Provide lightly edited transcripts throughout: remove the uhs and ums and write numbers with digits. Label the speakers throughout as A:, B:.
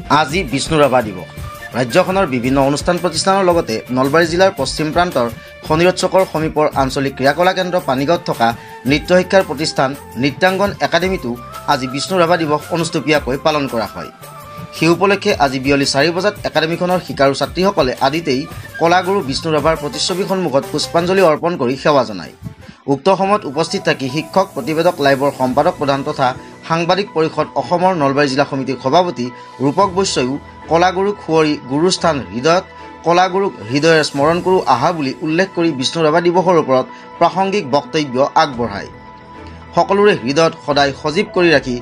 A: আজি বিষ্ণু ৰাভা দিৱস। ৰাজ্যখনৰ বিভিন্ন অনুষ্ঠান প্ৰতিষ্ঠানৰ লগতে নলবাৰী জিলাৰ পশ্চিম প্ৰান্তৰ শনিৰত চকৰ সমীপৰ আঞ্চলিক ক্ৰীড়াকলা কেন্দ্ৰ পানীগাঁৱত থকা নৃত্য শিক্ষাৰ প্ৰতিষ্ঠান নৃত্যাংগন একাডেমীতো আজি বিষ্ণু ৰাভা দিৱস অনুষ্ঠুপীয়াকৈ পালন কৰা হয়। সেই উপলক্ষে আজি বিয়লি 4 বজাত একাডেমীখনৰ শিকাৰু ছাত্ৰীসকলে আদিতেই কলাগুৰু বিষ্ণু ৰাভাৰ প্ৰতিচ্ছবি সন্মুখত পুষ্পাঞ্জলি অৰ্পণ কৰি সেৱা জনায়। উক্ত সময়ত উপস্থিত থাকি শিক্ষক প্ৰতিবেদক লাইভৰ সম্পাদক প্ৰধান তথা সাংবাদিক পৰিষদ অসমৰ নলবাৰী জিলা সমিতিৰ সভাপতি ৰূপক বৈশ্যইও কলাগুৰুক সুঁৱৰি গুৰুস্থান হৃদয়ত কলাগুৰুক হৃদয়েৰে স্মৰণ কৰোঁ আহা বুলি উল্লেখ কৰি বিষ্ণু ৰাভা দিৱসৰ ওপৰত প্ৰাসংগিক বক্তব্য আগবঢ়ায়। সকলোৰে হৃদয়ত সদায় সজীৱ কৰি ৰাখি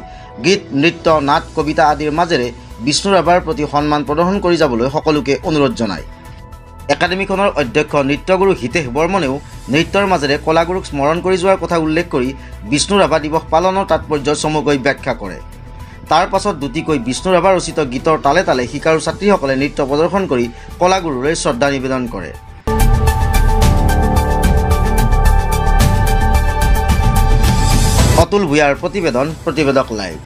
A: গীত নৃত্য নাট কবিতা আদিৰ মাজেৰে বিষ্ণু ৰাভাৰ প্ৰতি সন্মান প্ৰদৰ্শন কৰি যাবলৈ সকলোকে অনুৰোধ জনায়। একাডেমীখনৰ অধ্যক্ষ নৃত্যগুৰু হিতেশ বৰ্মনেও নৃত্যৰ মাজেৰে কলাগুৰুক স্মৰণ কৰি যোৱাৰ কথা উল্লেখ কৰি বিষ্ণু ৰাভা দিৱস পালনৰ তাৎপৰ্য চমুকৈ ব্যাখ্যা কৰে। তাৰ পাছত দুটিকৈ বিষ্ণু ৰাভা ৰচিত গীতৰ তালে তালে শিকাৰু ছাত্ৰীসকলে নৃত্য প্ৰদৰ্শন কৰি কলাগুৰুলৈ শ্ৰদ্ধা নিবেদন কৰে। অতুল ভূঞাৰ প্ৰতিবেদন প্ৰতিবেদক লাইভ।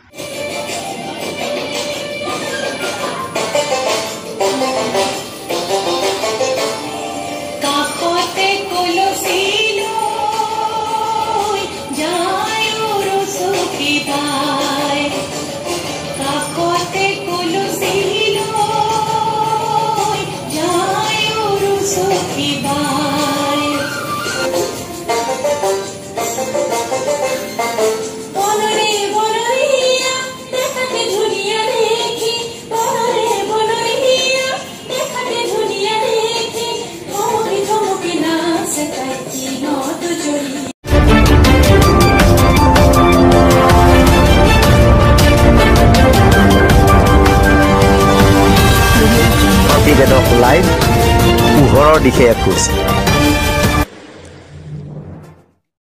A: প্ৰতিবেদক লাইভ, পোহৰৰ দিশে এখোজ।